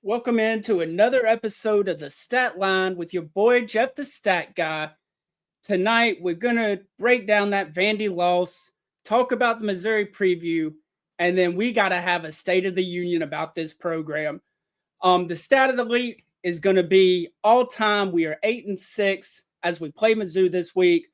Welcome into another episode of the Stat Line with your boy Jeff the Stat Guy. Tonight we're gonna break down that Vandy loss, talk about the Missouri preview, and then we gotta have a State of the Union about this program. The stat of the week is gonna be all time. We are 8-6 as we play Mizzou this week.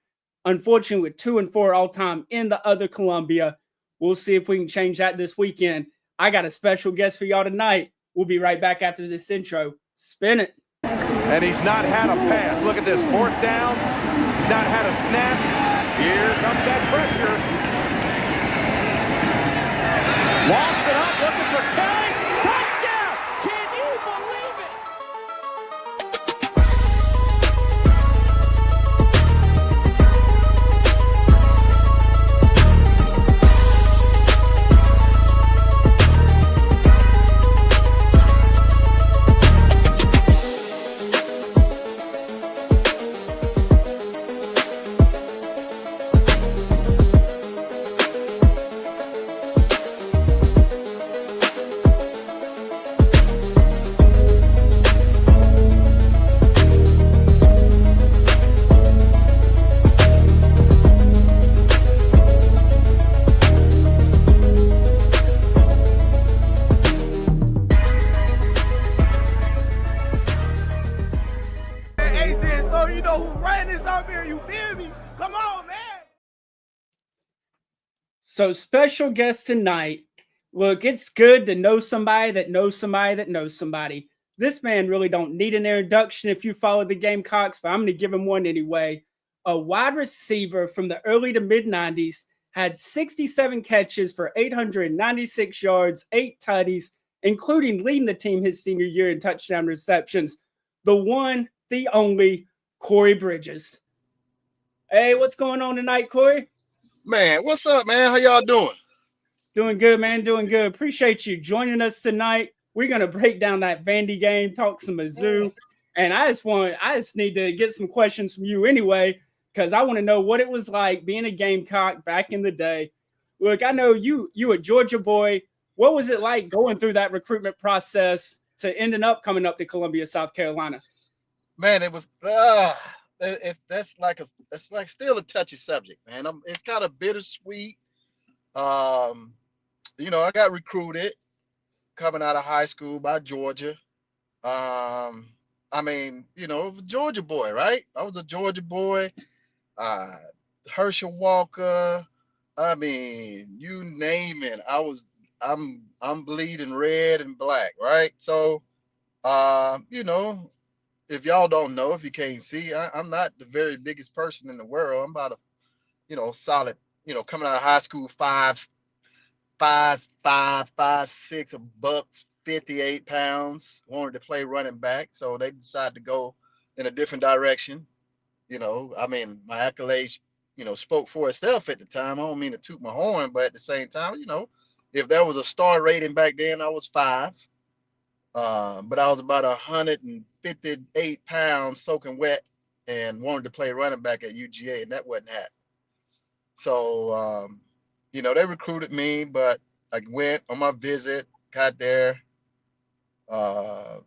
Unfortunately, we're 2-4 all time in the other Columbia. We'll see if we can change that this weekend. I got a special guest for y'all tonight. We'll be right back after this intro. Spin it. And he's not had a pass. Look at this, fourth down. He's not had a snap. Here comes that pressure. Walks it up, looking for Kelly. Touchdown! Can you believe it? So, special guest tonight. Look, it's good to know somebody that knows somebody that knows somebody. This man really don't need an introduction if you follow the Gamecocks, but I'm going to give him one anyway. A wide receiver from the early to mid 90s, had 67 catches for 896 yards, 8 tutties, including leading the team his senior year in touchdown receptions. The one, the only, Corey Bridges. Hey, what's going on tonight, Corey? Man, what's up, man? How y'all doing? Doing good, man. Doing good. Appreciate you joining us tonight. We're gonna break down that Vandy game, talk some Mizzou, and I just need to get some questions from you anyway, because I want to know what it was like being a Gamecock back in the day. Look, I know you a Georgia boy. What was it like going through that recruitment process to ending up coming up to Columbia, South Carolina? Man, it was that's like still a touchy subject, man. It's kind of bittersweet. I got recruited coming out of high school by Georgia. Georgia boy, right? I was a Georgia boy. Herschel Walker. I mean, you name it. I'm bleeding red and black, right? So, if y'all don't know, if you can't see, I'm not the very biggest person in the world. I'm about solid, coming out of high school, 5'6", a buck, 58 pounds, wanted to play running back. So they decided to go in a different direction. My accolades, spoke for itself at the time. I don't mean to toot my horn, but at the same time, if there was a star rating back then, I was 5. But I was about 158 pounds soaking wet and wanted to play running back at UGA, and that wasn't happening. So, they recruited me, but I went on my visit, got there. My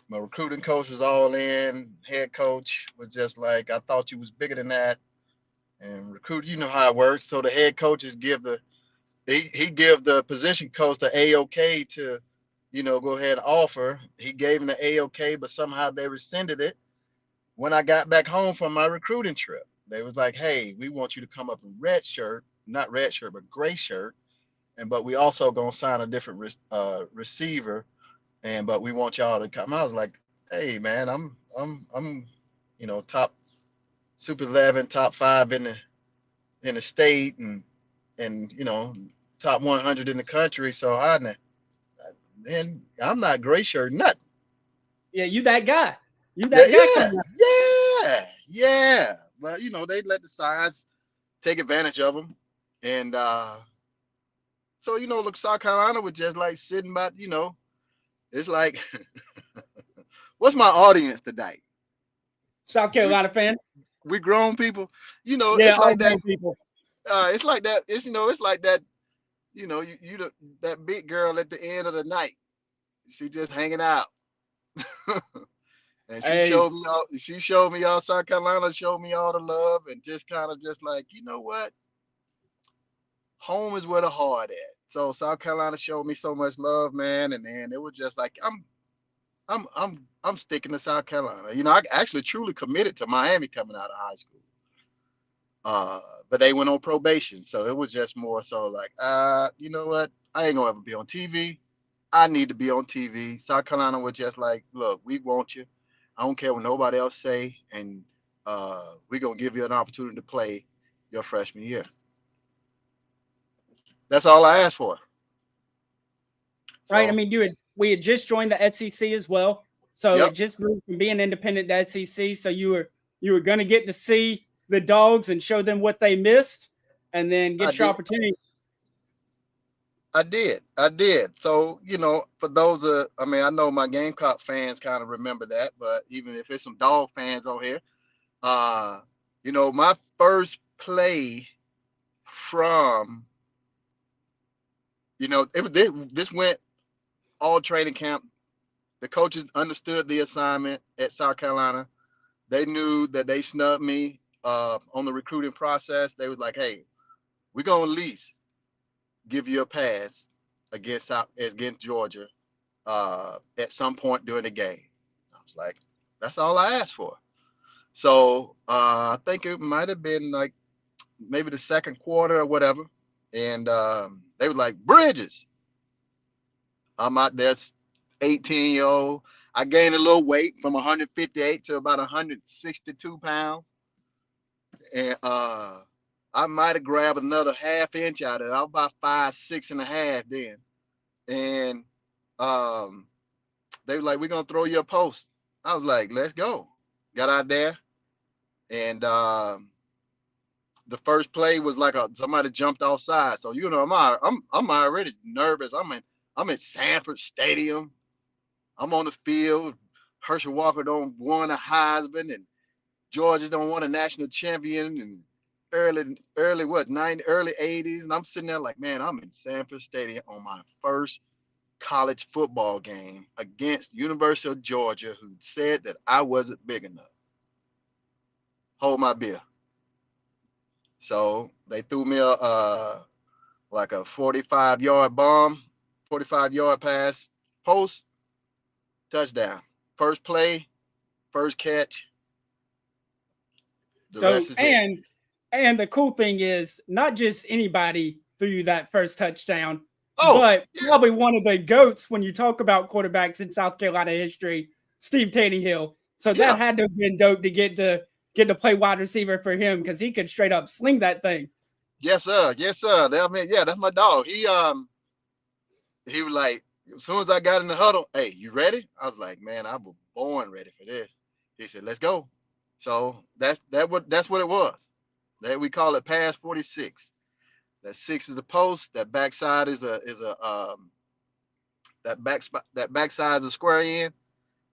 recruiting coach was all in. Head coach was just like, I thought you was bigger than that. And recruit, you know how it works. So the head coaches give he give the position coach the A-OK to, go ahead and offer. He gave him the A-OK, but somehow they rescinded it. When I got back home from my recruiting trip, they was like, hey, we want you to come up in red shirt, not red shirt, but gray shirt. But we also going to sign a different receiver. But we want y'all to come. I was like, hey, man, I'm top Super 11, top 5 in the state and top 100 in the country. So I'm not gray shirt, nothing. Yeah, you that guy. You that guy. Yeah. Well, they let the size take advantage of them. And so, look, South Carolina was just like sitting by, it's like, what's my audience today? South Carolina fans. We grown people, Yeah, it's like that. People. It's like that. It's like that. You that big girl at the end of the night. She just hanging out. And Hey, she showed me all South Carolina, showed me all the love, and just kind of just like, you know what? Home is where the heart at. So South Carolina showed me so much love, man, and then it was just like I'm sticking to South Carolina. You know, I actually truly committed to Miami coming out of high school. But they went on probation, so it was just more so like, you know what? I ain't gonna ever be on TV. I need to be on TV. South Carolina was just like, look, we want you. I don't care what nobody else say, and we're gonna give you an opportunity to play your freshman year. That's all I asked for. right? I So, mean, we had just joined the SEC as well, so it yep, just moved from being independent to SEC. So you were going to get to see the dogs and show them what they missed, and then I get your did. opportunity. I did. So, you know, for those, I mean, I know my Gamecock fans kind of remember that, but even if it's some dog fans on here, uh, you know, my first play from, you know, this went all training camp. The coaches understood the assignment at South Carolina. They knew that they snubbed me on the recruiting process. They was like, hey, we're going to at least give you a pass against Georgia at some point during the game. I was like, that's all I asked for. So I think it might have been like maybe the second quarter or whatever. And they were like, Bridges. I'm out there, 18-year-old. I gained a little weight from 158 to about 162 pounds. And I might have grabbed another half inch out of it. I was about 5'6" and a half then. And um, they were like, we're going to throw you a post. I was like, let's go. Got out there. And the first play was like somebody jumped offside. So, you know, I'm already nervous. I'm in Sanford Stadium. I'm on the field. Herschel Walker don't won a Heisman, and Georgia don't won a national champion, and early 80s, and I'm sitting there like, man, I'm in Sanford Stadium on my first college football game against University of Georgia, who said that I wasn't big enough. Hold my beer. So they threw me like a 45-yard bomb, 45-yard pass, post, touchdown. First play, first catch. The So rest is history. and the cool thing is, not just anybody threw you that first touchdown, Oh, but yeah, probably one of the goats when you talk about quarterbacks in South Carolina history, Steve Taneyhill. So that yeah. had to have been dope to get to play wide receiver for him, because he could straight up sling that thing. Yes, sir. Yes, sir. I mean, yeah, that's my dog. He was like, as soon as I got in the huddle, hey, you ready? I was like, man, I was born ready for this. He said, let's go. So that's what it was. That we call it pass 46. That 6 is the post. That backside is a that backside is a square in.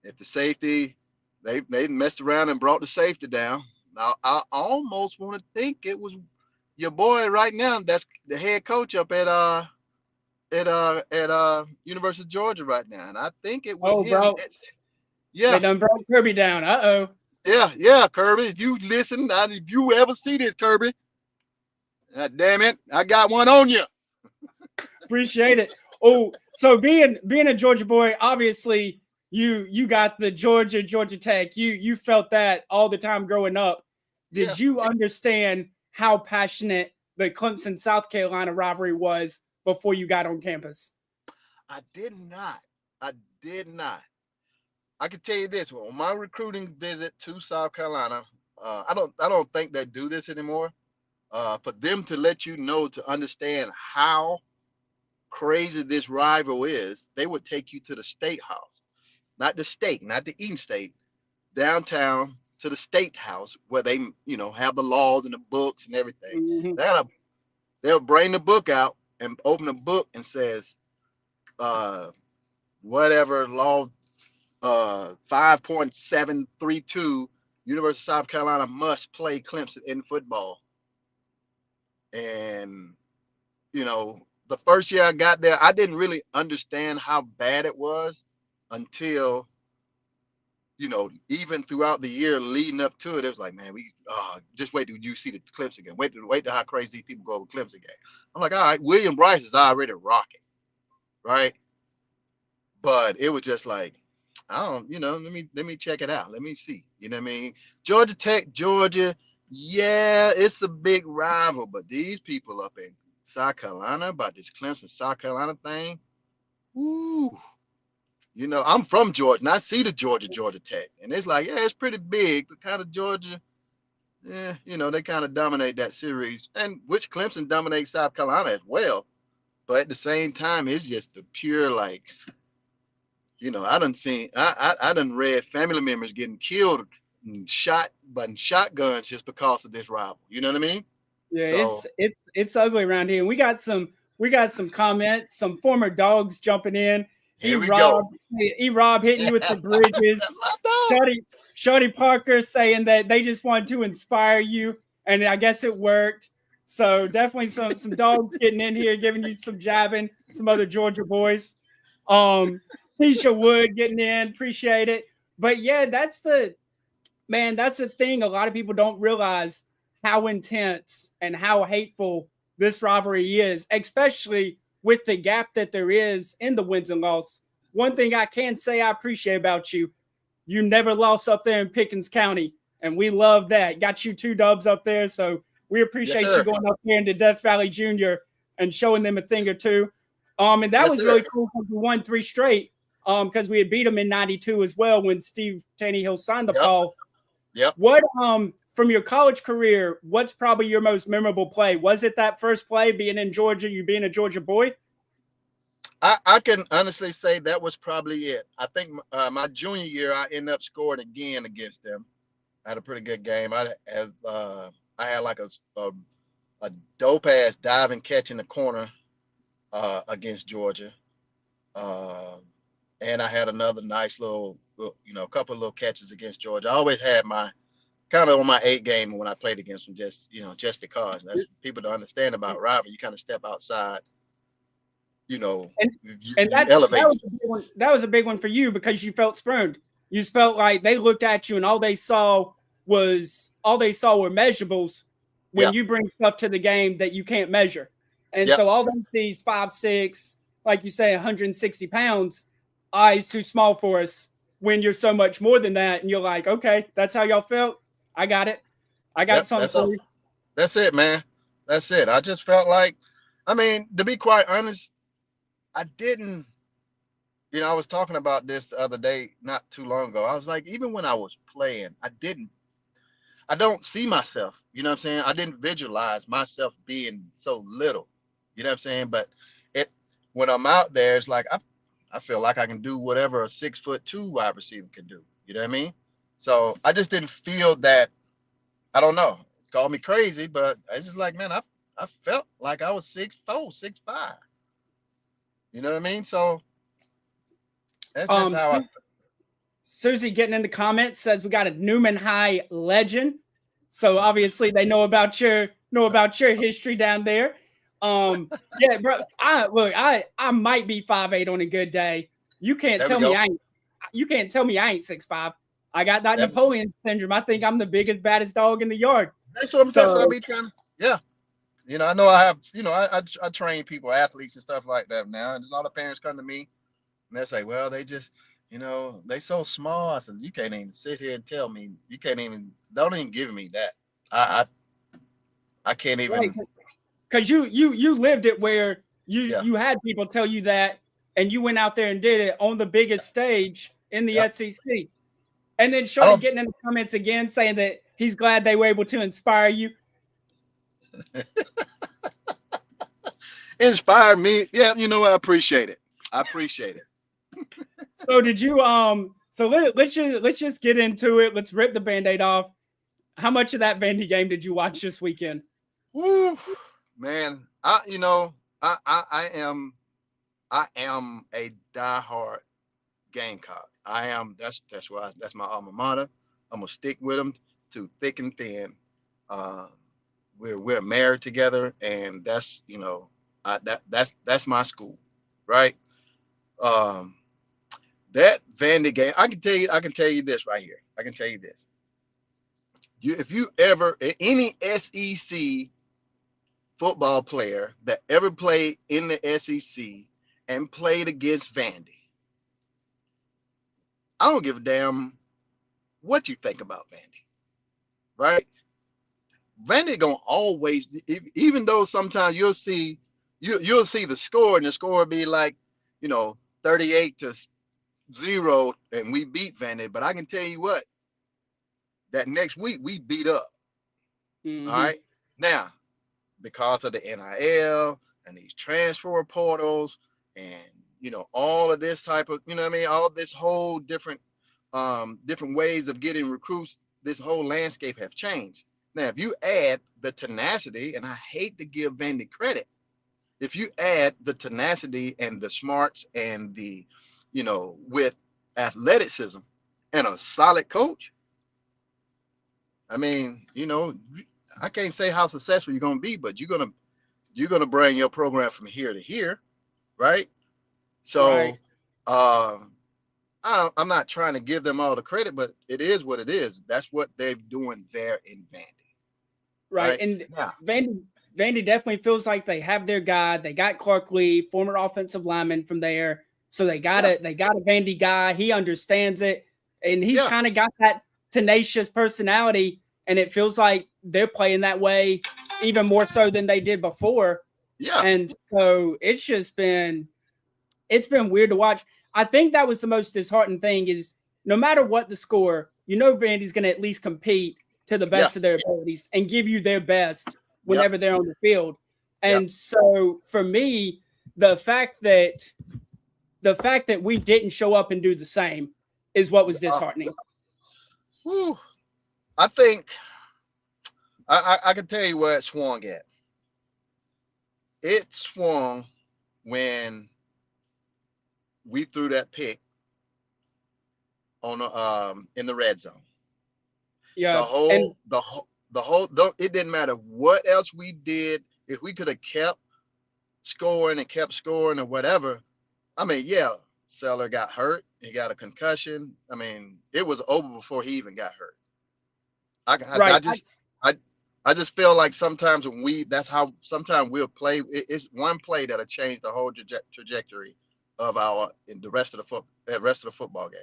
If the safety, they messed around and brought the safety down. Now I almost want to think it was your boy right now. That's the head coach up at University of Georgia right now, and I think it was Oh, him. bro, they Yeah, done brought Kirby down. yeah, Kirby. If you listen, if you ever see this, Kirby, damn it, I got one on you. Appreciate it. Oh, so being a Georgia boy, obviously you got the Georgia Tech. You felt that all the time growing up. Yeah, Did you understand how passionate the Clemson South Carolina rivalry was before you got on campus? I did not. I did not. I can tell you this: on my recruiting visit to South Carolina, I don't think they do this anymore. For them to let you know to understand how crazy this rival is, they would take you to the state house, not the state, not the Eaton State, downtown to the state house where they, have the laws and the books and everything. Mhm. They'll they'll bring the book out and open the book and says, uh, whatever law 5.732, University of South Carolina must play Clemson in football. And, the first year I got there, I didn't really understand how bad it was. until, even throughout the year leading up to it, it was like, man, we just wait till you see the clips again. Wait till how crazy these people go over clips again. I'm like, all right, William Bryce is already rocking, right? But it was just like, I don't, let me check it out. Let me see. You know what I mean? Georgia Tech, Georgia, yeah, it's a big rival, but these people up in South Carolina about this Clemson South Carolina thing, woo. I'm from Georgia, and I see the Georgia Tech, and it's like, yeah, it's pretty big, but kind of Georgia, yeah, they kind of dominate that series, and which Clemson dominates South Carolina as well. But at the same time, it's just the pure like, I done read family members getting killed and shot by shotguns just because of this rival. You know what I mean? Yeah, So it's ugly around here. And we got some comments, some former dogs jumping in. here we go. Rob hitting you with the bridges. Shorty Parker saying that they just wanted to inspire you, and I guess it worked. So definitely some dogs getting in here, giving you some jabbing, some other Georgia boys. Keisha Wood getting in, appreciate it. But yeah, that's the thing. A lot of people don't realize how intense and how hateful this rivalry is, especially with the gap that there is in the wins and loss. One thing I can say I appreciate about you, you never lost up there in Pickens County, and we love that. Got you 2 dubs up there, so we appreciate you going up there into Death Valley Junior and showing them a thing or two. And that was really cool because we won 3 straight because we had beat them in 92 as well when Steve Tannehill signed the ball. Yep. What from your college career, what's probably your most memorable play? Was it that first play being in Georgia, you being a Georgia boy? I can honestly say that was probably it. I think my junior year, I ended up scoring again against them. I had a pretty good game. I had like a dope ass diving catch in the corner against Georgia, and I had another nice little, couple of little catches against Georgia. I always had my kind of on my 8 game when I played against them, just because. That's people to understand about rivalry. You kind of step outside. And elevate. That was a big one for you because you felt spurned. You felt like they looked at you and all they saw were measurables when you bring stuff to the game that you can't measure. And so all they see is 5'6", like you say, 160 pounds. It's too small for us when you're so much more than that. And you're like, okay, that's how y'all felt. I got it. I got something for you. That's it, man. That's it. I just felt like, to be quite honest, I didn't, I was talking about this the other day, not too long ago. I was like, even when I was playing, I don't see myself, you know what I'm saying? I didn't visualize myself being so little, you know what I'm saying? But when I'm out there, it's like, I feel like I can do whatever a 6'2" wide receiver can do, you know what I mean? So I just didn't feel that, I don't know, call me crazy, but it's just like, man, I felt like I was 6'4", 6'5". You know what I mean? So that's just how I. Susie getting in the comments says we got a Newman High legend. So obviously they know about your history down there. Yeah, bro. I might be 5'8" on a good day. You can't tell me I ain't 6'5". I got that Napoleon syndrome. I think I'm the biggest, baddest dog in the yard. That's what I be trying to. Yeah. I know I have, I train people, athletes and stuff like that now. And a lot of parents come to me and they say, well, they just, they so small. I said, you can't even sit here and tell me. Don't even give me that. I can't even. Right. Because you lived it where you had people tell you that and you went out there and did it on the biggest stage in the SEC. And then Shorty getting in the comments again saying that he's glad they were able to inspire you. Inspired me. Yeah, I appreciate it. So did you so let's just get into it. Let's rip the Band-Aid off. How much of that Vandy game did you watch this weekend? Woo, man. I am a diehard Gamecock. I am. That's my alma mater. I'm gonna stick with them to thick and thin. We're married together, and that's that's my school, right? That Vandy game, I can tell you this right here. I can tell you this. If you ever any SEC football player that ever played in the SEC and played against Vandy, I don't give a damn what you think about Vandy, right? Vandy gonna always, even though sometimes you'll see the score and the score will be like, 38-0, and we beat Vandy. But I can tell you what, that next week we beat up. Mm-hmm. All right. Now, because of the NIL and these transfer portals and all of this type of, what I mean, all this whole different ways of getting recruits, this whole landscape have changed. Now, if you add the tenacity, and I hate to give Vandy credit, if you add the tenacity and the smarts and the, with athleticism and a solid coach, I mean, I can't say how successful you're gonna be, but you're gonna bring your program from here to here, right? So, Right. I'm not trying to give them all the credit, but it is what it is. That's what they're doing there in Vandy. Right. Right. And Now, Vandy definitely feels like they have their guy. They got Clark Lee, former offensive lineman from there. So they got yeah, a Vandy guy. He understands it. And he's yeah, kind of got that tenacious personality. And it feels like they're playing that way even more so than they did before. yeah, And so it's been weird to watch. I think that was the most disheartening thing is no matter what the score, Vandy's going to at least compete to the yeah, best of their abilities and give you their best yep, whenever they're on the field. yep. And so for me, the fact that we didn't show up and do the same is what was disheartening. Whew. I think I can tell you where it swung at. It swung when we threw that pick on in the red zone. The Yeah. And whole don't, it didn't matter what else we did. If we could have kept scoring and kept scoring or whatever, I mean, yeah, Seller got hurt. He got a concussion. I mean, it was over before he even got hurt. I right. I just feel like sometimes that's how sometimes we'll play. It's one play that'll change the whole trajectory of the rest of the football game.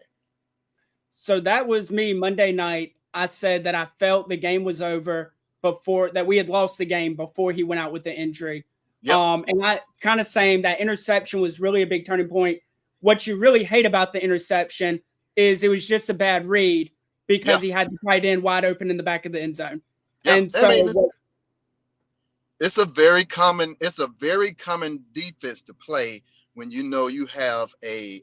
So that was me Monday night. I said that I felt the game was over before that we had lost the game before he went out with the injury. Yep. And I kind of saying that interception was really a big turning point. What you really hate about the interception is it was just a bad read because Yeah. he had the tight end wide open in the back of the end zone. Yeah. And I so mean, it's a very common defense to play when you have a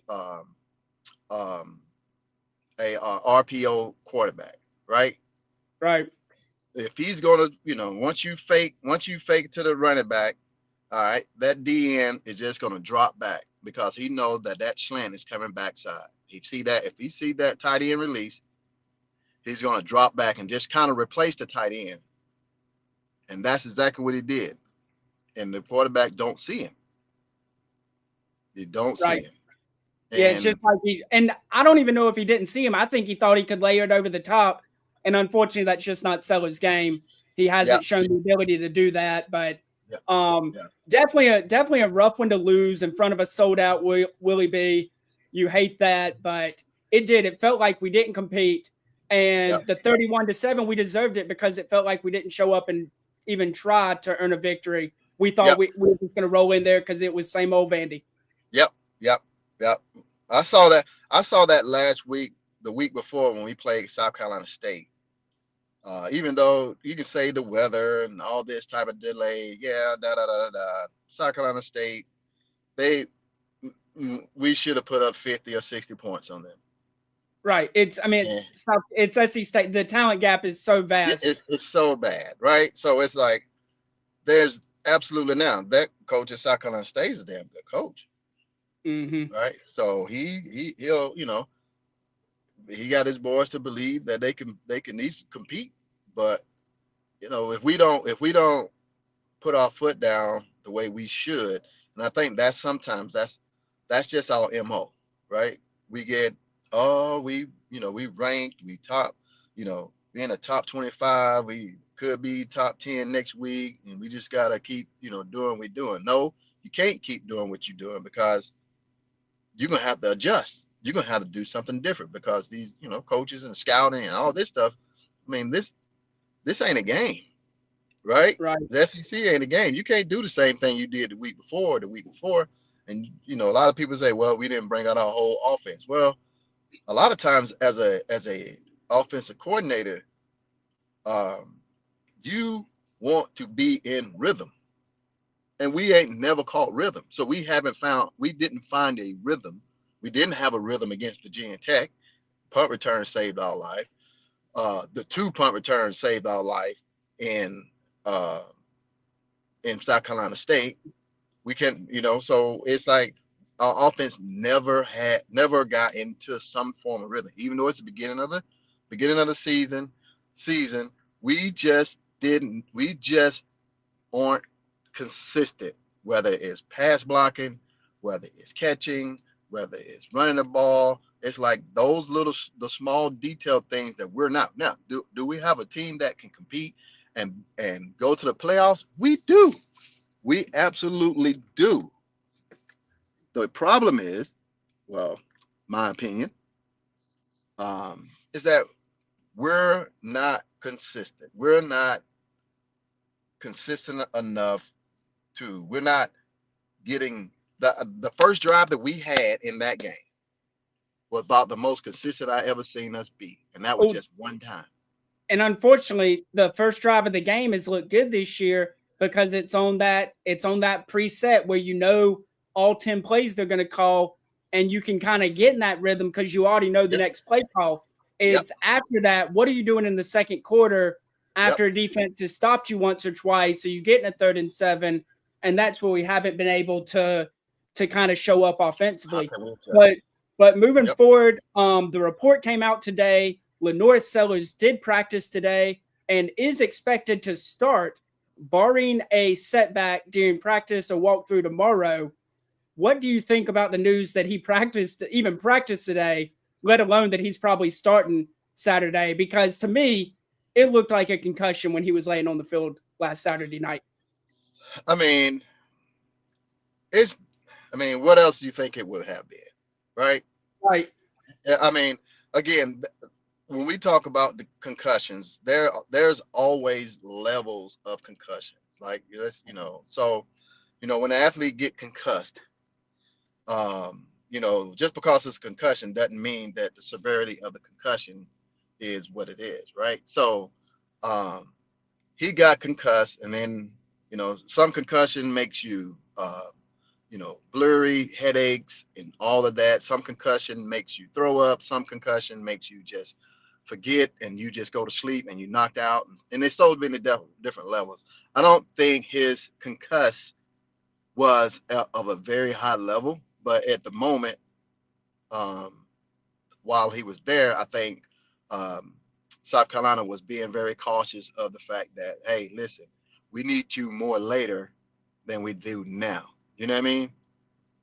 RPO quarterback, right? right. If he's gonna, once you fake to the running back, all right, that DN is just gonna drop back because he knows that slant is coming backside. If he see that tight end release, he's gonna drop back and just kind of replace the tight end. And that's exactly what he did. And the quarterback don't see him. They don't see Right. him. Yeah, it's And just like and I don't even know if he didn't see him. I think he thought he could layer it over the top. And unfortunately, that's just not Seller's game. He yeah, hasn't shown the ability to do that. But yeah, yeah, definitely a rough one to lose in front of a sold out Willie B. You hate that, but it did. It felt like we didn't compete. yeah, And the 31-7, we deserved it because it felt like we didn't show up and even try to earn a victory. We yeah, thought we were just going to roll in there because it was same old Vandy. yep, yep, yep. I saw that last week, the week before when we played South Carolina State. Even though you can say the weather and all this type of delay, yeah, South Carolina State, we should have put up 50 or 60 points on them. Right. It's SC State. The talent gap is so vast. It's so bad, right? So it's like there's absolutely now that coach at South Carolina State is a damn good coach, right? So he'll he got his boys to believe that they can at least compete, but if we don't put our foot down the way we should, and I think that's sometimes that's just our MO, right? we get, we ranked, we top, being a top 25, we could be top 10 next week, and we just gotta keep, doing what we're doing. No, you can't keep doing what you're doing because you're gonna have to adjust. You're gonna have to do something different because these, coaches and scouting and all this stuff. I mean, this ain't a game, right? Right. The SEC ain't a game. You can't do the same thing you did the week before. And a lot of people say, well, we didn't bring out our whole offense. Well, a lot of times as a offensive coordinator, you want to be in rhythm. And we ain't never caught rhythm. So we didn't find a rhythm. We didn't have a rhythm against Virginia Tech. Punt return saved our life. The 2 punt returns saved our life in South Carolina State. We can, so it's like our offense never got into some form of rhythm, even though it's the beginning of the season. We just aren't consistent, whether it's pass blocking, whether it's catching, whether it's running the ball. It's like the small detailed things that we're not. Now, do we have a team that can compete and go to the playoffs? We do. We absolutely do. The problem is, well, my opinion, is that we're not consistent. We're not consistent enough we're not getting the first drive that we had in that game was about the most consistent I ever seen us be. And that was just one time. And unfortunately, the first drive of the game has looked good this year because it's on that preset where all 10 plays they're going to call, and you can kind of get in that rhythm because you already know the next play call. It's after that, what are you doing in the second quarter after a defense has stopped you once or twice? So you get in a 3rd and 7, and that's where we haven't been able to kind of show up offensively. But moving forward, the report came out today. LaNorris Sellers did practice today and is expected to start, barring a setback during practice or walkthrough tomorrow. What do you think about the news that he practiced today, let alone that he's probably starting Saturday? Because to me, it looked like a concussion when he was laying on the field last Saturday night. I mean, what else do you think it would have been, right? Right. I mean, again, when we talk about the concussions, there's always levels of concussion. Like, so, when an athlete get concussed, just because it's concussion doesn't mean that the severity of the concussion is what it is, right? So, he got concussed, and then, some concussion makes you, blurry, headaches, and all of that. Some concussion makes you throw up. Some concussion makes you just forget, and you just go to sleep, and you're knocked out. And it's so many different levels. I don't think his concuss was of a very high level, but at the moment, while he was there, I think South Carolina was being very cautious of the fact that, hey, listen, we need you more later than we do now. You know what I mean?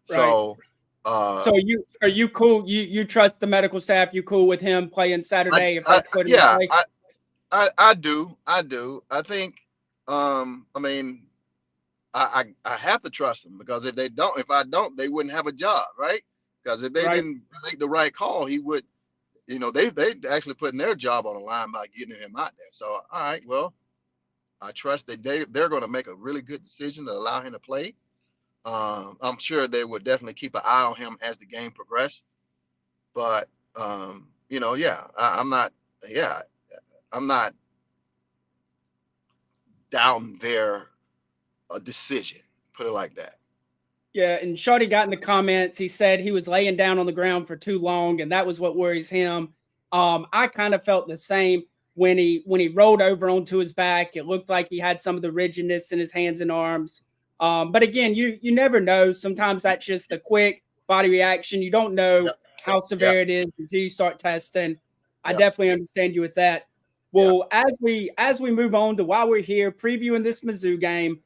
Right. So, are you cool? You trust the medical staff? You cool with him playing Saturday? If they put him play? I do. I think. I have to trust them because if I don't, they wouldn't have a job, right? Because if they didn't make the right call, he would. They actually putting their job on the line by getting him out there. So, all right, well, I trust that they're going to make a really good decision to allow him to play. I'm sure they would definitely keep an eye on him as the game progresses. But I'm not down their decision. Put it like that. Yeah, and Shorty got in the comments. He said he was laying down on the ground for too long, and that was what worries him. I kind of felt the same when he rolled over onto his back. It looked like he had some of the rigidness in his hands and arms. But again, you never know. Sometimes that's just a quick body reaction. You don't know how severe it is until you start testing. I definitely understand you with that. Well, as we move on to while we're here previewing this Mizzou game,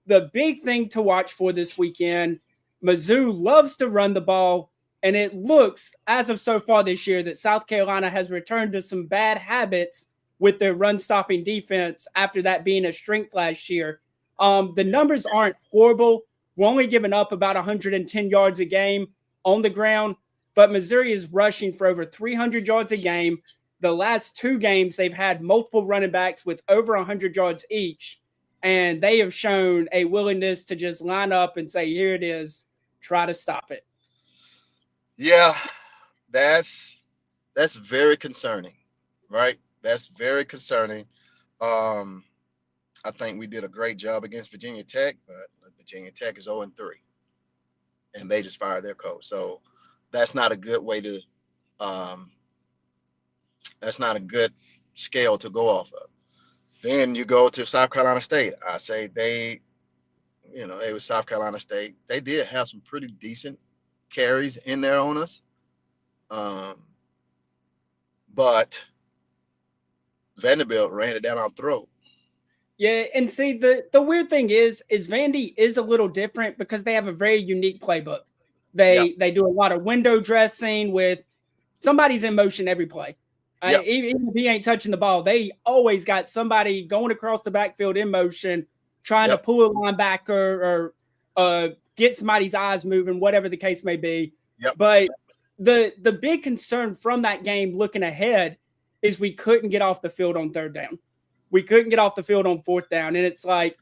the big thing to watch for this weekend, Mizzou loves to run the ball. And it looks, as of so far this year, that South Carolina has returned to some bad habits with their run-stopping defense after that being a strength last year. The numbers aren't horrible. We're only giving up about 110 yards a game on the ground, but Missouri is rushing for over 300 yards a game. The last 2 games, they've had multiple running backs with over 100 yards each, and they have shown a willingness to just line up and say, here it is, try to stop it. Yeah, that's very concerning, right? That's very concerning. Um, I think we did a great job against Virginia Tech, but Virginia Tech is 0-3, and they just fired their coach. So that's not a good way to. That's not a good scale to go off of. Then you go to South Carolina State. I say it was South Carolina State. They did have some pretty decent carries in there on us. But Vanderbilt ran it down our throat. Yeah, and see, the weird thing is Vandy is a little different because they have a very unique playbook. They do a lot of window dressing with somebody's in motion every play. Even if he ain't touching the ball, they always got somebody going across the backfield in motion, trying to pull a linebacker or get somebody's eyes moving, whatever the case may be. But the big concern from that game looking ahead is we couldn't get off the field on 3rd down. We couldn't get off the field on 4th down. And it's like,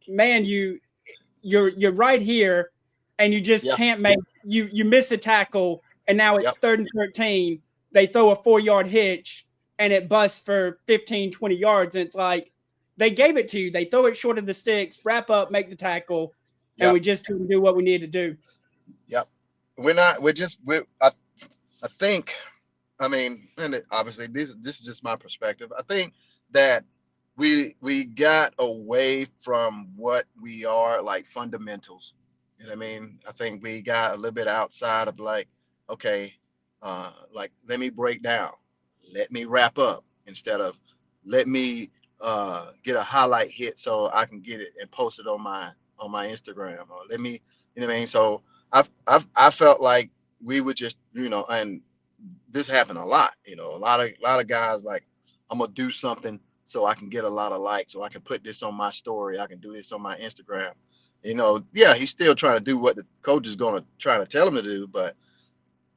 man, you're right here and you just can't make you miss a tackle, and now it's 3rd and 13. They throw a 4-yard hitch and it busts for 15, 20 yards. And it's like, they gave it to you. They throw it short of the sticks, wrap up, make the tackle, and we just didn't do what we needed to do. I think, I mean, and obviously this is just my perspective. I think that we got away from what we are, like fundamentals. You know what I mean? I think we got a little bit outside of like, okay, like let me break down, let me wrap up, instead of let me get a highlight hit so I can get it and post it on my Instagram, or let me, you know what I mean? So I felt like we would just, and this happened a lot, a lot of guys like, I'm gonna do something so I can get a lot of likes, so I can put this on my story, I can do this on my Instagram. He's still trying to do what the coach is gonna try to tell him to do, but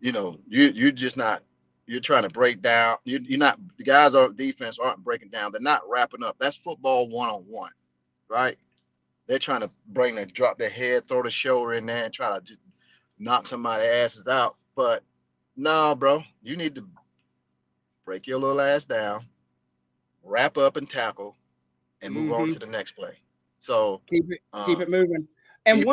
you're just not. You're trying to break down. You're not. The guys on defense aren't breaking down. They're not wrapping up. That's football 1-on-1, right? They're trying to drop their head, throw the shoulder in there, and try to just knock somebody's asses out. But no, bro, you need to break your little ass down, wrap up and tackle, and move on to the next play. So keep it moving. And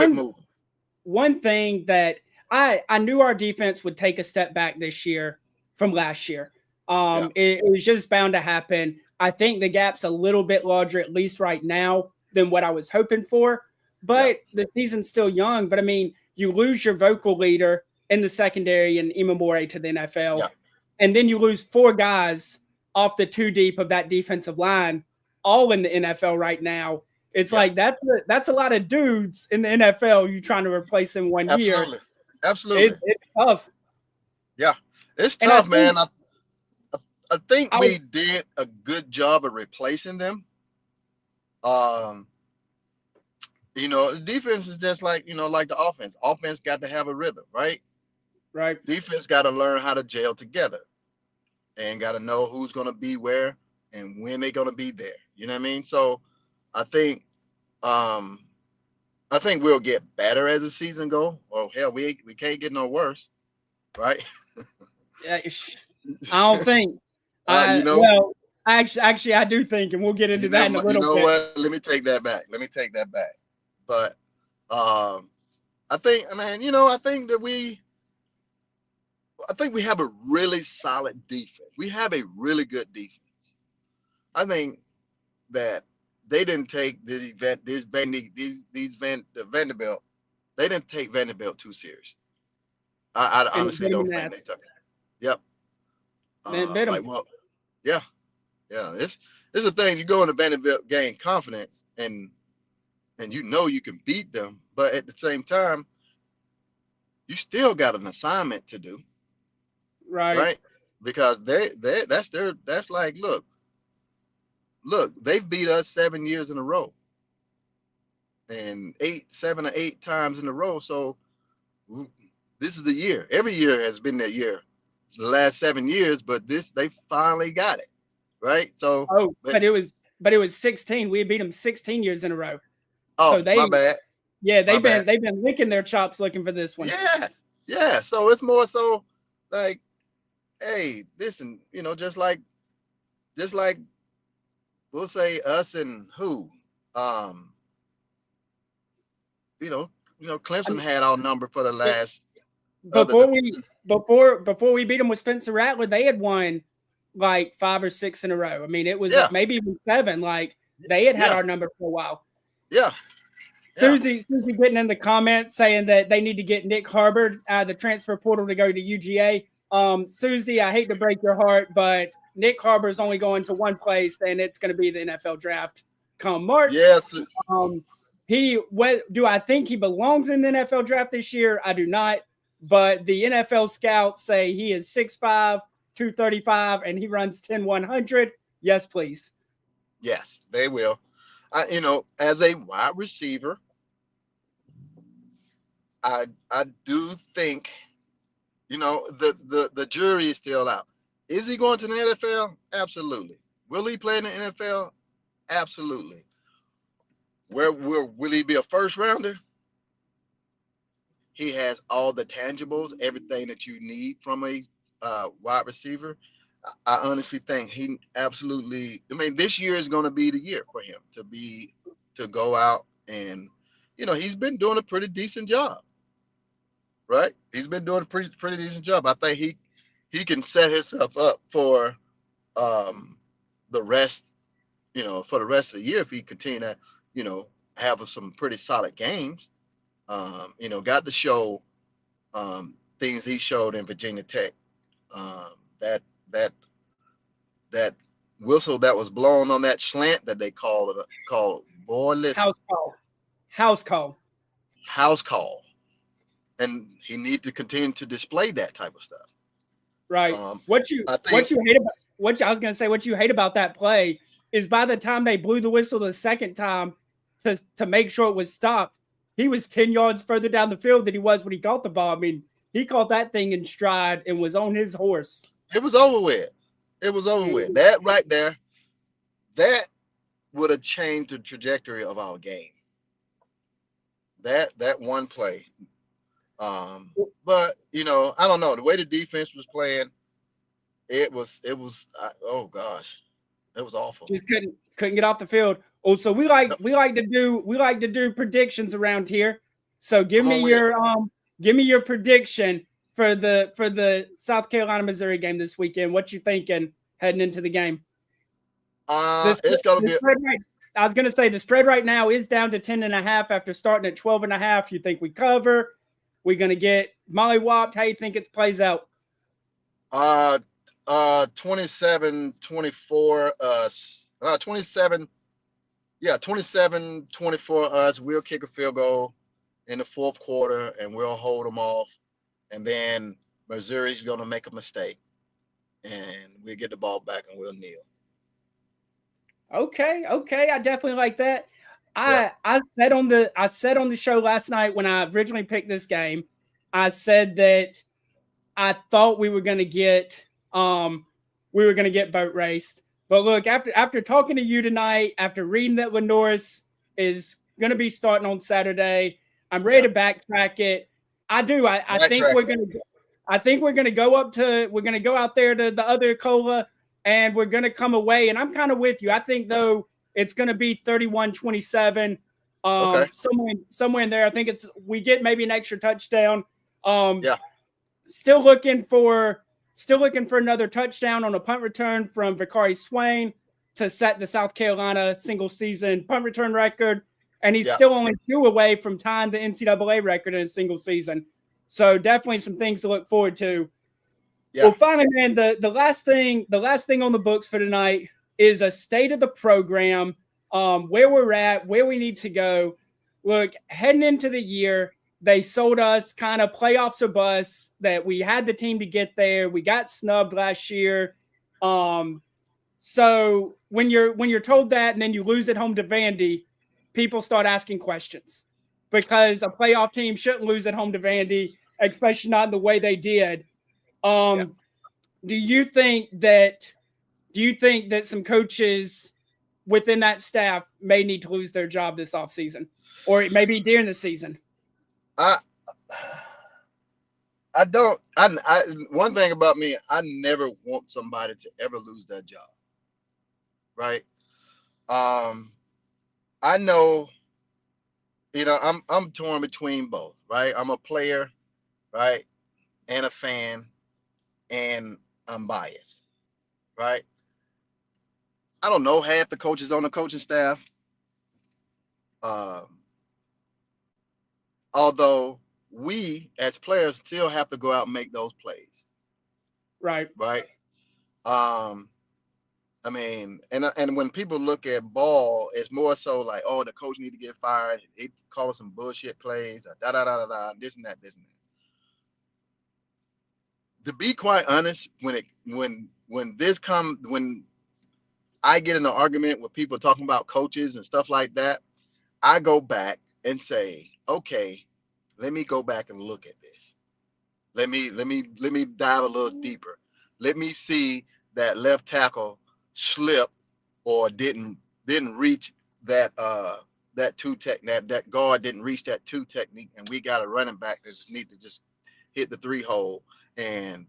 one thing that I knew our defense would take a step back this year from last year. It was just bound to happen. I think the gap's a little bit larger, at least right now, than what I was hoping for. But the season's still young. But I mean, you lose your vocal leader in the secondary and Imamore to the NFL, and then you lose 4 guys off the 2 deep of that defensive line, all in the NFL right now. It's like that's a lot of dudes in the NFL. You trying to replace in 1 year. Absolutely. It's tough. Yeah, it's tough, man. I think we did a good job of replacing them. The defense is just like, like the offense. Offense got to have a rhythm, right? Right. Defense got to learn how to gel together and got to know who's going to be where and when they're going to be there. You know what I mean? So I think we'll get better as the season go. Oh, hell, we can't get no worse, right? I don't think. Well, actually, I do think, and we'll get into that in a little bit. What? Let me take that back. But I think, man, I think we have a really solid defense. We have a really good defense. I think that they didn't take the Vanderbilt. They didn't take Vanderbilt too serious. I honestly don't think they took it. Yep. It's the thing. You go in the Vanderbilt game confidence, and you can beat them, but at the same time, you still got an assignment to do, Right. right? Because that's like, look, they've beat us 7 years in a row, and 7 or 8 times in a row. So this is the year. Every year has been their year, the last 7 years, but they finally got it, right? So, Oh, but it was 16. We beat them 16 years in a row. So my bad, my they've bad. been licking their chops looking for this one. Yes, yeah. So it's more so like, hey, listen, just like we'll say us and who, um, you know, I Clemson mean, had our number for the it, last other. before we beat them with Spencer Rattler, they had won like 5 or 6 in a row. I mean, it was Yeah, maybe even 7. Like they had yeah, our number for a while. yeah, yeah. Susie getting in the comments saying that they need to get Nick Harbord out of the transfer portal to go to UGA. Susie, I hate to break your heart, but Nick Harbor is only going to one place, and it's going to be the NFL draft come March. Yes. Do I think he belongs in the NFL draft this year? I do not. But the NFL scouts say he is 6'5", 235, and he runs 10-100. Yes, please. Yes, they will. As a wide receiver, I do think, the jury is still out. Is he going to the NFL? Absolutely. Will he play in the NFL? Absolutely. Will he be a first rounder? He has all the tangibles, everything that you need from a wide receiver. I honestly think he absolutely. I mean, this year is going to be the year for him to go out and, he's been doing a pretty decent job, right? He's been doing a pretty decent job. I think he can set himself up for the rest, for the rest of the year if he continue to, have some pretty solid games. Got to show things he showed in Virginia Tech. That that that whistle that was blown on that slant that they called boy, listen, House call. house call, and he needs to continue to display that type of stuff. Right. What you hate about that play is by the time they blew the whistle the second time to make sure it was stopped, he was 10 yards further down the field than he was when he caught the ball. I mean, he caught that thing in stride and was on his horse. It was over with. It was over with. That right there, that would have changed the trajectory of our game. That one play. But I don't know. The way the defense was playing, it was oh gosh, it was awful. Just couldn't get off the field. Oh, so we like to do predictions around here. So give me your prediction for the South Carolina Missouri game this weekend. What you thinking heading into the game? It's gonna be. I was gonna say the spread right now is down to 10.5 after starting at 12.5. You think we cover? We're gonna get mollywopped. How you think it plays out? 27-24 us. 27. Yeah, 27-24 us. We'll kick a field goal in the fourth quarter, and we'll hold them off. And then Missouri's going to make a mistake, and we'll get the ball back, and we'll kneel. Okay. I definitely like that. I said on the show last night when I originally picked this game, I said that I thought we were going to get boat raced. But look, after talking to you tonight, after reading that LaNorris is going to be starting on Saturday, I'm ready to backtrack it. I do. I think we're going to go out there to the other cola, and we're going to come away. And I'm kind of with you. I think though it's going to be 31-27, somewhere in there. I think we get maybe an extra touchdown. Still looking for another touchdown on a punt return from Vicari Swain to set the South Carolina single season punt return record. And he's still only 2 away from tying the NCAA record in a single season. So definitely some things to look forward to. Yeah. Well, finally, man, the last thing on the books for tonight is a state of the program, where we're at, where we need to go. Look, heading into the year, They sold us kind of playoffs or bust, that we had the team to get there. We got snubbed last year. So when you're told that and then you lose at home to Vandy, people start asking questions, because a playoff team shouldn't lose at home to Vandy, especially not in the way they did. Yeah. Do you think that some coaches within that staff may need to lose their job this offseason, or maybe during the season? I don't. One thing about me, I never want somebody to ever lose their job. Right. I know. I'm torn between both. Right. I'm a player. Right. And a fan, and I'm biased. Right. I don't know half the coaches on the coaching staff. Um, Although we as players still have to go out and make those plays. Right. Right. Um, I mean, and when people look at ball, it's more so like, oh, the coach need to get fired. He call some bullshit plays, da da da da da, this and that, this and that. To be quite honest, when I get in an argument with people talking about coaches and stuff like that, I go back and say, okay, let me go back and look at this. Let me dive a little deeper. Let me see that left tackle slip or didn't reach that that guard didn't reach that two technique, and we got a running back that just need to just hit the three hole, and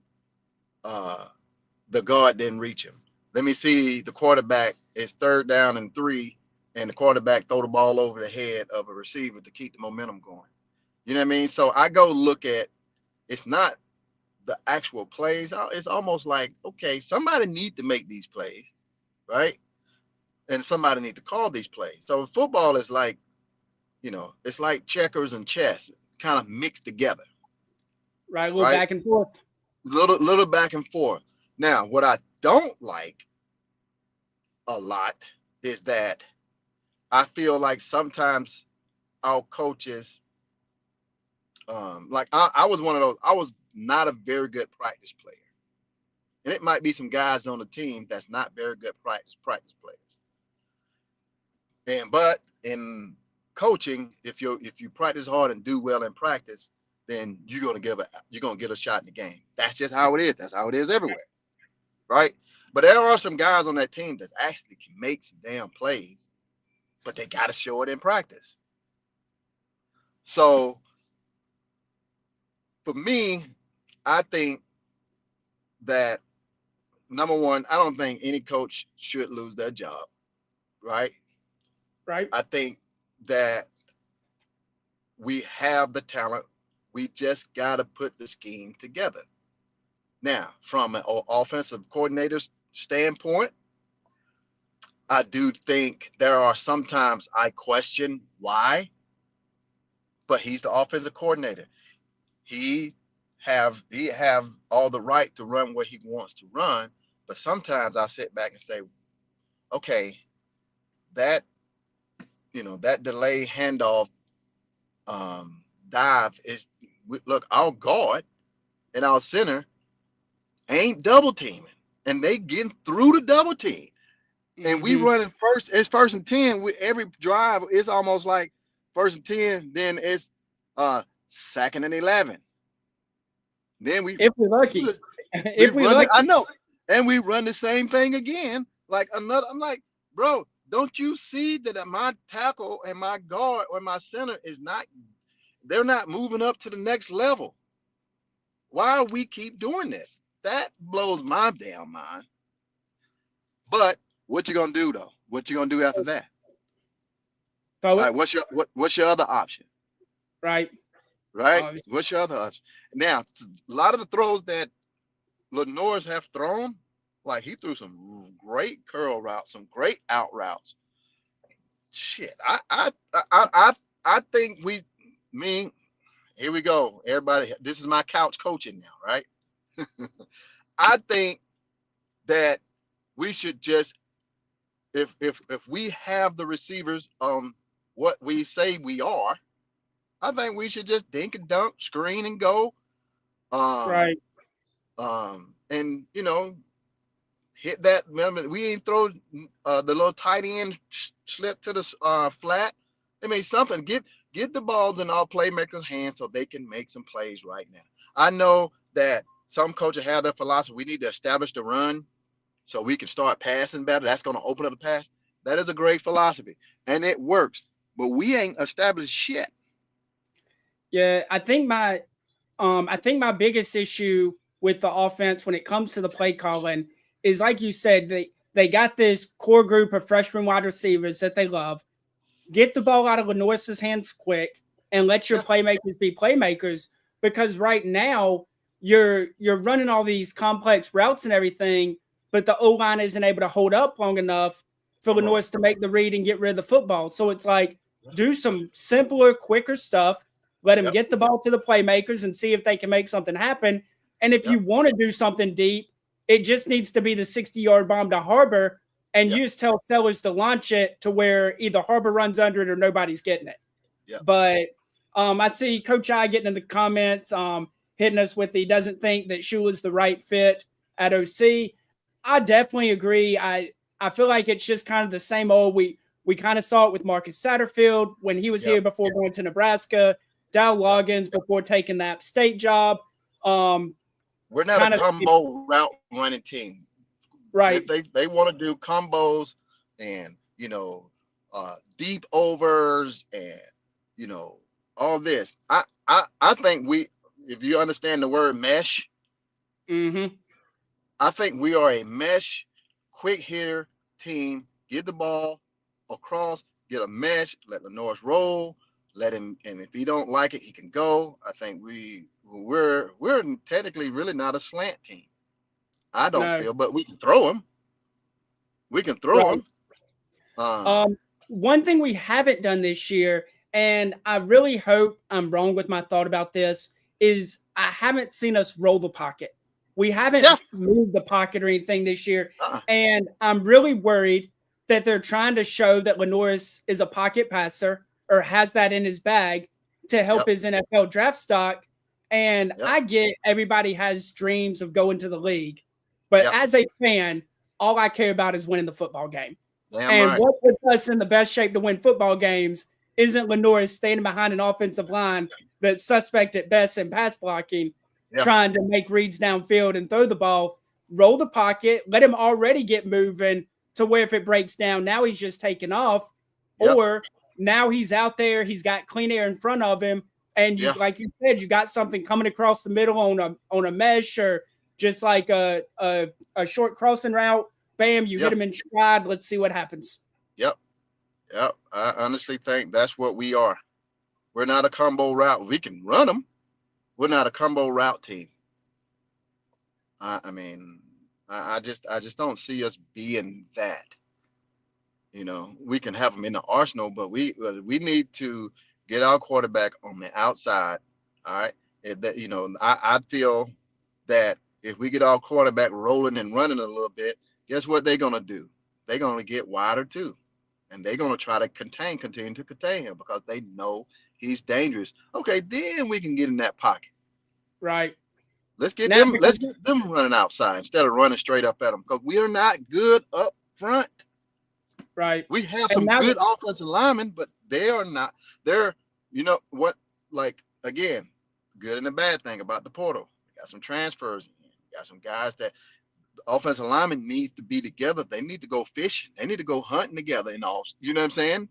the guard didn't reach him. Let me see the quarterback is 3rd down and 3, and the quarterback throw the ball over the head of a receiver to keep the momentum going. You know what I mean? So I go look at, it's not the actual plays. It's almost like, okay, somebody need to make these plays, right? And somebody need to call these plays. So football is like, it's like checkers and chess, kind of mixed together. Right. A little Right? back and forth. Little back and forth. Now, what I don't like a lot is that I feel like sometimes our coaches, like I was one of those, I was not a very good practice player. And it might be some guys on the team that's not very good practice players. But in coaching, if you practice hard and do well in practice, then you're gonna get a shot in the game. That's just how it is. That's how it is everywhere, right? But there are some guys on that team that actually can make some damn plays, but they got to show it in practice. So for me, I think that, number one, I don't think any coach should lose their job, right? Right. I think that we have the talent. We just got to put the scheme together. Now, from an offensive coordinator's standpoint, I do think there are sometimes I question why, but he's the offensive coordinator. He have all the right to run where he wants to run, but sometimes I sit back and say, okay, that that delay handoff dive is, look, our guard and our center ain't double teaming, and they getting through the double team, and we running first. It's 1st and 10. Every drive is almost like 1st and 10. Then it's 2nd and 11. Then if we're lucky, I know, and we run the same thing again. Like another, I'm like, bro, don't you see that my tackle and my guard or my center they're not moving up to the next level? Why do we keep doing this? That blows my damn mind. But what you gonna do though? What you gonna do after that? All right, what's your other option? Right. Right? What's your other option? Now, a lot of the throws that LaNorris have thrown, like he threw some great curl routes, some great out routes. Shit, I think here we go, everybody. This is my couch coaching now, right? I think that we should just, if we have the receivers on what we say we are, I think we should just dink and dunk, screen and go. Um, Right. and hit that. Remember, we ain't throw the little tight end slip to the flat. I mean, something. Get the balls in our playmakers' hands so they can make some plays right now. I know that some coaches have that philosophy. We need to establish the run so we can start passing better. That's going to open up the pass. That is a great philosophy, and it works. But we ain't established shit. Yeah, I think my biggest issue with the offense when it comes to the play calling is like you said, they got this core group of freshman wide receivers that they love. Get the ball out of LaNorris's hands quick and let your Yeah, playmakers be playmakers, because right now you're running all these complex routes and everything, but the O line isn't able to hold up long enough for come on. LaNorris to make the read and get rid of the football. So it's like do some simpler, quicker stuff. Let him Yep, get the ball to the playmakers and see if they can make something happen. And if you yep, want to do something deep, it just needs to be the 60-yard bomb to Harbor, and yep, you just tell Sellers to launch it to where either Harbor runs under it or nobody's getting it. yep. But I see Coach I getting in the comments, hitting us with he doesn't think that Shula's the right fit at OC. I definitely agree. I feel like it's just kind of the same old. We kind of saw it with Marcus Satterfield when he was Yep. here before going to Nebraska. Dow Yep. Loggins before taking that state job. We're not a Kind of combo route running team. right. They want to do combos and deep overs and all this. I think if you understand the word mesh, Mm-hmm. I think we are a mesh, quick hitter team. Get the ball across, get a mesh, let LaNorris roll, let him, and if he don't like it, he can go. I think we're technically really not a slant team. I don't No. feel, but we can throw him. We can throw Right. him. Um, One thing we haven't done this year, and I really hope I'm wrong with my thought about this, is I haven't seen us roll the pocket. We haven't yeah. moved the pocket or anything this year. Uh-uh. And I'm really worried that they're trying to show that LaNorris is a pocket passer or has that in his bag to help Yep. his NFL draft stock. And Yep. I get everybody has dreams of going to the league. But Yep. as a fan, all I care about is winning the football game. Damn And right. what puts us in the best shape to win football games isn't LaNorris standing behind an offensive line that's suspect at best in pass blocking, Yeah. trying to make reads downfield and throw the ball. Roll the pocket, let him already get moving to where if it breaks down, now he's just taking off. Yep. Or now he's out there, he's got clean air in front of him, and you, Yeah. like you said, you got something coming across the middle on a mesh or just like a short crossing route. Bam, you hit him in stride. Let's see what happens. Yep. Yep. I honestly think that's what we are. We're not a combo route. We can run them. We're not a combo route team. I mean, I just don't see us being that. We can have them in the arsenal, but we need to get our quarterback on the outside. All right. I feel that if we get our quarterback rolling and running a little bit, guess what they're gonna do? They're gonna get wider too, and they're gonna try to continue to contain him because they know he's dangerous. Okay, then we can get in that pocket. Right. Let's get Now, them. Let's get them running outside instead of running straight up at them because we are not good up front. right. We have And some now, good offensive linemen, but they are not. They're what? Like again, good and the bad thing about the portal. We got some transfers. We got some guys that offensive linemen need to be together. They need to go fishing. They need to go hunting together and all. You know what I'm saying?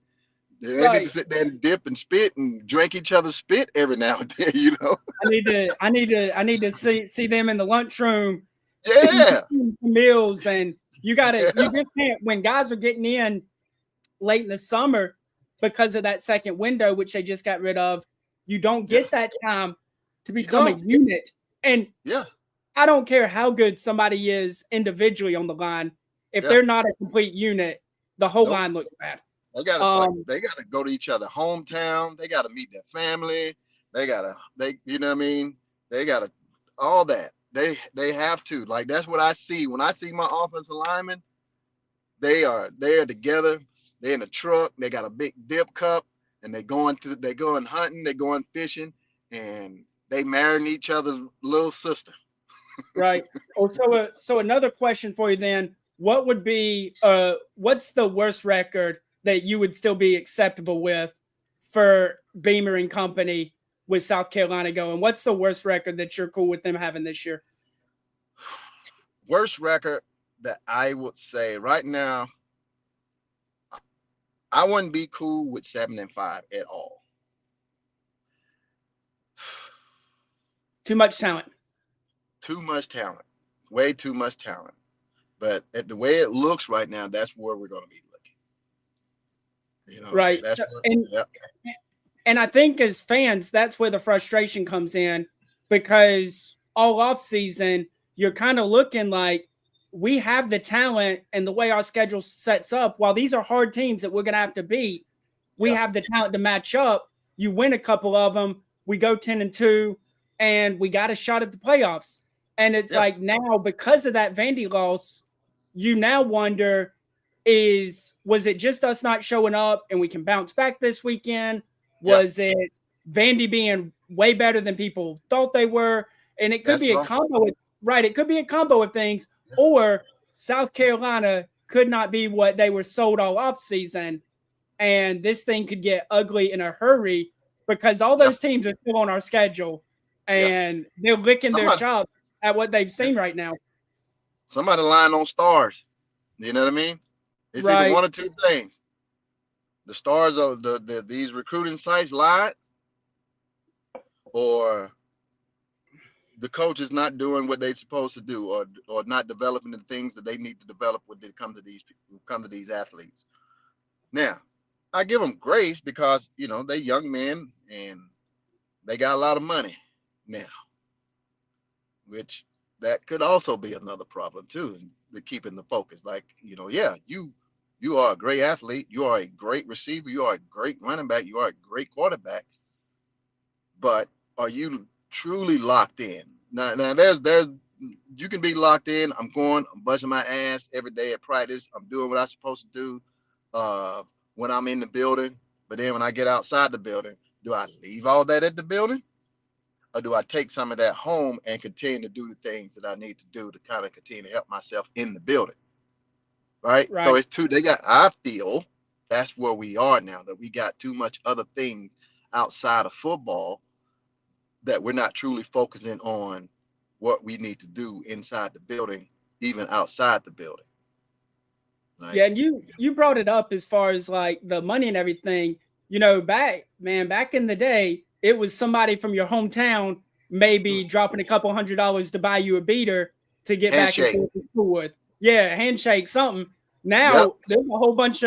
They need to right. sit there and dip and spit and drink each other's spit every now and then. I need to see them in the lunchroom Yeah. meals, and you Yeah. just can't when guys are getting in late in the summer because of that second window, which they just got rid of. You don't Yeah. get that time to You become a don't. unit. And Yeah. I don't care how good somebody is individually on the line. If Yeah. they're not a complete unit, the whole Nope. line looks bad. They gotta Um, they gotta go to each other hometown. They gotta meet their family. They you know what I mean? They gotta all that. They have to. Like that's what I see. When I see my offensive linemen, they are together. They're in a truck. They got a big dip cup. and they going hunting, they going fishing, and they marrying each other's little sister. Right. Oh, so another question for you then. What would be what's the worst record that you would still be acceptable with for Beamer and company with South Carolina going? What's the worst record that you're cool with them having this year? Worst record that I would say right now, I wouldn't be cool with 7-5 at all. Too much talent. Too much talent. Way too much talent. But at the way it looks right now, that's where we're going to be looking. Right. That's and I think as fans, that's where the frustration comes in, because all off season, you're kind of looking like we have the talent, and the way our schedule sets up, while these are hard teams that we're going to have to beat, we have the talent to match up. You win a couple of them, we go 10-2, and we got a shot at the playoffs. And it's like now, because of that Vandy loss, you now wonder, was it just us not showing up and we can bounce back this weekend? Was it Vandy being way better than people thought they were? And it could be a combo with, it could be a combo of things, or South Carolina could not be what they were sold all off season, and this thing could get ugly in a hurry because all those teams are still on our schedule, and they're licking their chops at what they've seen right now. Somebody lying on stars. You know what I mean? It's either one or two things. The stars of these recruiting sites lied, or the coach is not doing what they're supposed to do, or not developing the things that they need to develop when it comes to these athletes. Now, I give them grace because, they're young men and they got a lot of money now, which that could also be another problem too, in keeping the focus. Like, you are a great athlete, you are a great receiver, you are a great running back, you are a great quarterback, but are you truly locked in? Now there's you can be locked in. I'm busting my ass every day at practice. I'm doing what I'm supposed to do when I'm in the building. But then when I get outside the building, do I leave all that at the building? Or do I take some of that home and continue to do the things that I need to do to kind of continue to help myself in the building? Right? So it's I feel that's where we are now, that we got too much other things outside of football, that we're not truly focusing on what we need to do inside the building, even outside the building. And you brought it up as far as like the money and everything. Back in the day, it was somebody from your hometown maybe dropping a couple $100 to buy you a beater to get handshake. Back and forth to school with. Yeah, handshake, something. Now there's a whole bunch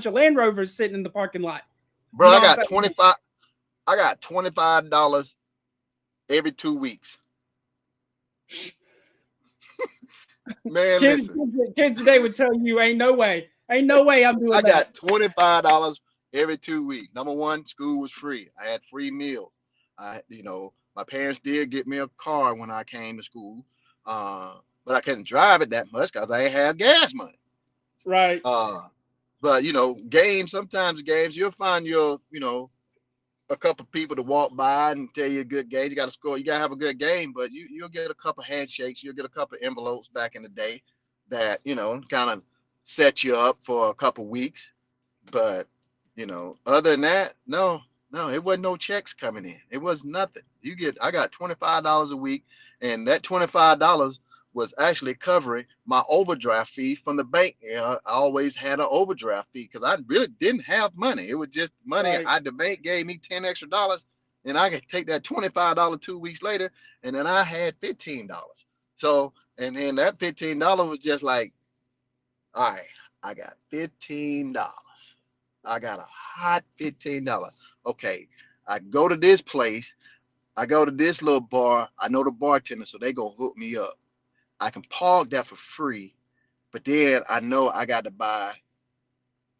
of Land Rovers sitting in the parking lot. Bro, I got $25 every 2 weeks. Man, kids today would tell you, ain't no way I'm doing that. I got $25 every 2 weeks. Number one, school was free. I had free meals. My parents did get me a car when I came to school, but I couldn't drive it that much because I ain't had gas money. Right. But sometimes games, you'll find a couple people to walk by and tell you a good game. You got to score. You got to have a good game, but you'll get a couple handshakes. You'll get a couple envelopes back in the day that, kind of set you up for a couple weeks. But, other than that, no, it wasn't no checks coming in. It was nothing. I got $25 a week, and that $25 was actually covering my overdraft fee from the bank. I always had an overdraft fee because I really didn't have money. It was just money. The bank gave me $10 extra, and I could take that $25 2 weeks later, and then I had $15. So, and then that $15 was just like, all right, I got $15. I got a hot $15. Okay, I go to this place. I go to this little bar. I know the bartender, so they gonna hook me up. I can park that for free, but then I know I got to buy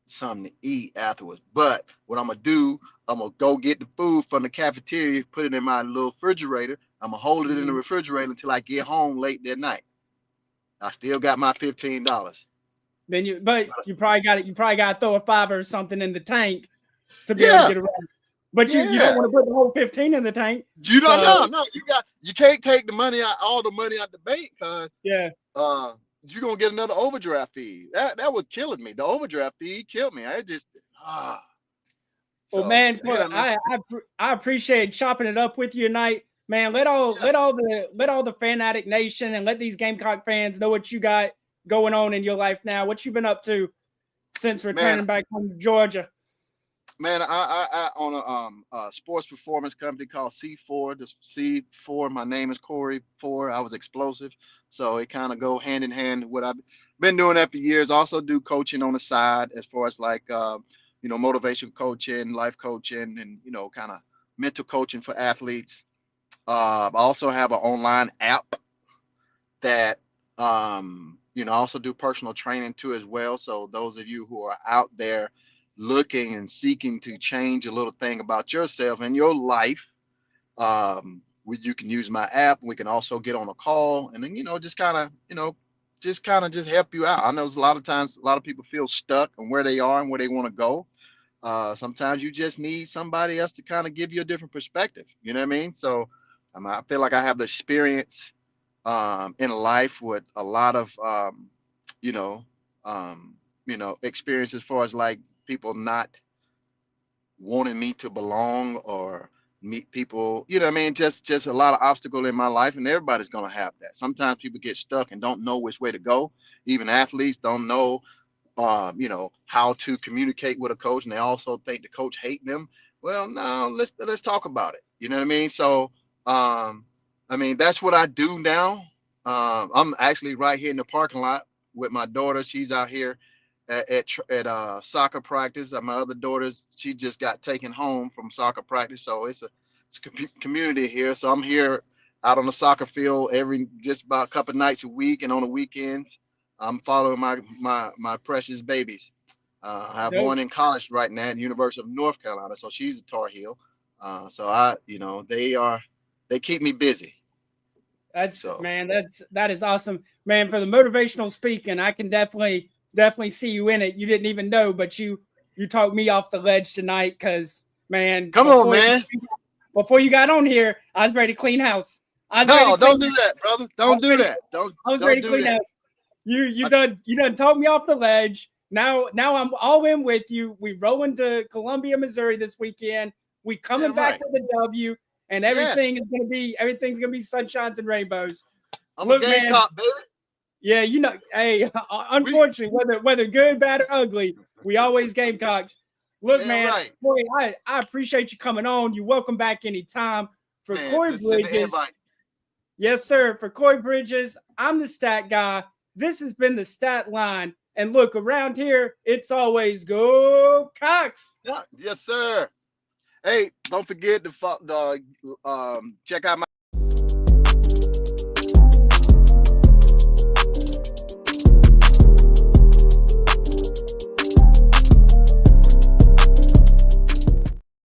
something to eat afterwards. But what I'm going to do, I'm going to go get the food from the cafeteria, put it in my little refrigerator. I'm going to hold it in the refrigerator until I get home late that night. I still got my $15. Then you probably got to throw a $5 or something in the tank to be able to Yeah. get around. But you Yeah. don't want to put the whole 15 in the tank. You don't So, know. No, you can't take the money out, all the money out the bank, because yeah. you're gonna get another overdraft fee. That was killing me. The overdraft fee killed me. I just Well, so man, yeah, man. I appreciate chopping it up with you tonight, man. Let all the Fanatic Nation and let these Gamecock fans know what you got going on in your life now. What you been up to since returning back home to Georgia? Man, I own a sports performance company called C4. The C4, my name is Corey 4. I was explosive, so it kind of go hand in hand with what I've been doing that for years. Also do coaching on the side, as far as like motivation coaching, life coaching, and kind of mental coaching for athletes. I also have an online app that also do personal training too as well. So those of you who are out there looking and seeking to change a little thing about yourself and your life, you can use my app. We can also get on a call, and then just kind of just help you out. I know a lot of times a lot of people feel stuck on where they are and where they want to go. Sometimes you just need somebody else to kind of give you a different perspective. You know what I mean? So I feel like I have the experience in life with a lot of experience, as far as like people not wanting me to belong or meet people, what I mean, just a lot of obstacle in my life, and everybody's going to have that. Sometimes people get stuck and don't know which way to go. Even athletes don't know how to communicate with a coach, and they also think the coach hate them. Well, no, let's talk about it. You know what I mean? So that's what I do now. I'm actually right here in the parking lot with my daughter. She's out here at soccer practice. My other daughter's, she just got taken home from soccer practice, so it's a community here. So I'm here out on the soccer field just about a couple nights a week, and on the weekends I'm following my precious babies. I have one in college right now at the University of North Carolina, so she's a Tar Heel. So they keep me busy. That is awesome, man. For the motivational speaking, I can definitely see you in it. You didn't even know, but you talked me off the ledge tonight, because, man, come on, man. Before you got on here, I was ready to clean house. Don't do that, brother. Don't do that. I was ready to clean house. You done talked me off the ledge. Now I'm all in with you. We rolling to Columbia, Missouri this weekend. We coming back with a W, and everything's gonna be sunshines and rainbows. I'm a Gamecock, baby. Yeah, hey, unfortunately, whether good, bad, or ugly, we always Gamecocks. Look, man, boy, I appreciate you coming on. You're welcome back anytime. For Corey Bridges, yes, sir. For Corey Bridges, I'm the stat guy. This has been the Stat Line. And look, around here, it's always go Cox. Yeah, yes, sir. Hey, don't forget to check out my